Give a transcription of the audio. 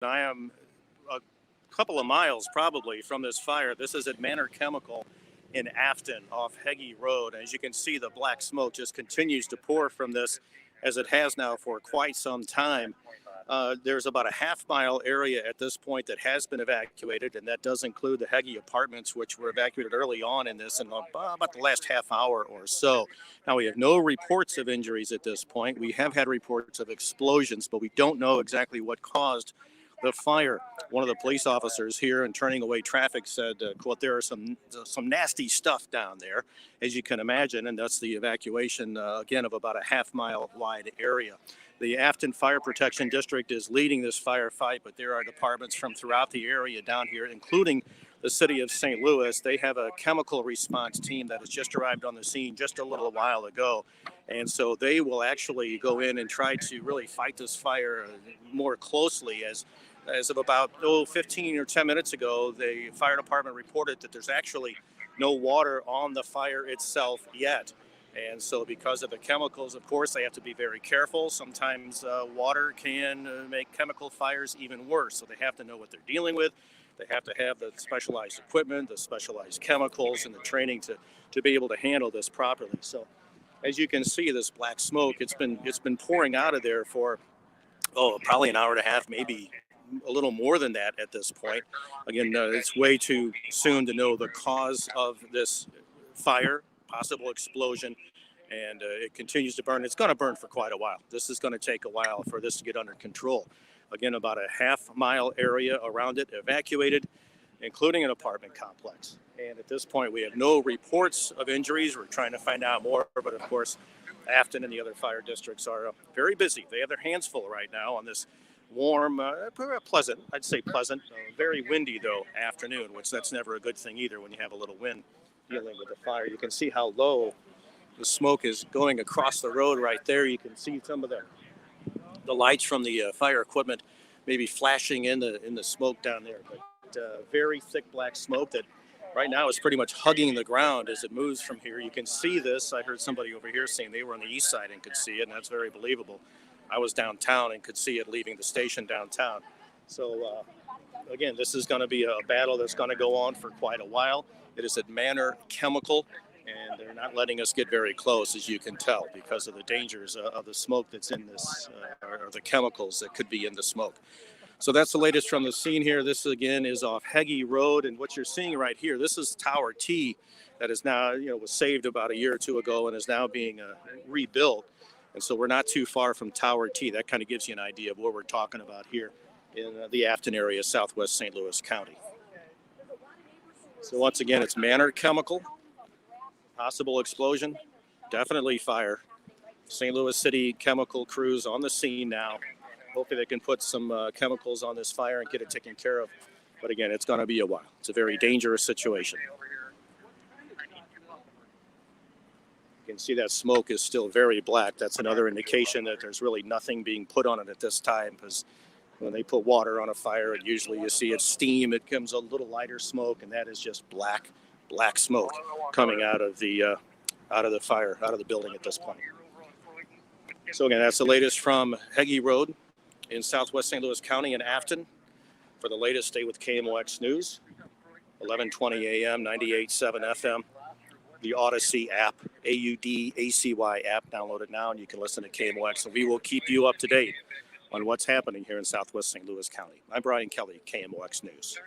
I am a couple of miles probably from this fire. This is at Manor Chemical in Afton off Heggie Road. As you can see, the black smoke just continues to pour from this as it has now for quite some time. There's about a half-mile area at this point that has been evacuated, and that does include the Heggie apartments, which were evacuated early on in this in about the last half hour or so. Now, we have no reports of injuries at this point. We have had reports of explosions, but we don't know exactly what caused the fire. One of the police officers here in turning away traffic said, quote, there are some nasty stuff down there, as you can imagine, and that's the evacuation, again, of about a half-mile wide area. The Afton Fire Protection District is leading this firefight, but there are departments from throughout the area down here, including the city of St. Louis. They have a chemical response team that has just arrived on the scene just a little while ago. And so they will actually go in and try to really fight this fire more closely. As of about 15 or 10 minutes ago, the fire department reported that there's actually no water on the fire itself yet. And so because of the chemicals, of course, they have to be very careful. Sometimes water can make chemical fires even worse. So they have to know what they're dealing with. They have to have the specialized equipment, the specialized chemicals, and the training to be able to handle this properly. So as you can see, this black smoke, it's been pouring out of there for, probably an hour and a half, maybe a little more than that at this point. Again, it's way too soon to know the cause of this fire, possible explosion, and it continues to burn. It's going to burn for quite a while. This is going to take a while for this to get under control. Again, about a half-mile area around it evacuated, including an apartment complex. And at this point, we have no reports of injuries. We're trying to find out more, but of course, Afton and the other fire districts are very busy. They have their hands full right now on this warm, pleasant, I'd say pleasant, very windy though afternoon, which that's never a good thing either when you have a little wind dealing with the fire. You can see how low the smoke is going across the road right there. You can see some of the lights from the fire equipment maybe flashing in the smoke down there. But very thick black smoke that right now is pretty much hugging the ground as it moves from here. You can see this. I heard somebody over here saying they were on the east side and could see it, and that's very believable. I was downtown and could see it leaving the station downtown. So again, this is going to be a battle that's going to go on for quite a while. It is at Manor Chemical, and they're not letting us get very close, as you can tell, because of the dangers of the smoke that's in this, or the chemicals that could be in the smoke. So that's the latest from the scene here. This, again, is off Heggie Road, and what you're seeing right here, this is Tower T that is now, was saved about a year or two ago and is now being rebuilt. And so we're not too far from Tower T. That kind of gives you an idea of what we're talking about here in the Afton area, southwest St. Louis County. So once again, it's Manor Chemical. Possible explosion, definitely fire. St. Louis City chemical crews on the scene now. Hopefully they can put some chemicals on this fire and get it taken care of. But again, it's going to be a while. It's a very dangerous situation. You can see that smoke is still very black. That's another indication that there's really nothing being put on it at this time, because when they put water on a fire, usually you see it's steam. It comes a little lighter smoke, and that is just black smoke coming out of the fire, out of the building at this point. So again, that's the latest from Heggie Road in southwest St. Louis County in Afton. For the latest, stay with KMOX News, 1120 AM, 98.7 FM. The Odyssey app, AUDACY app. Download it now, and you can listen to KMOX. And we will keep you up to date on what's happening here in southwest St. Louis County. I'm Brian Kelly, KMOX News.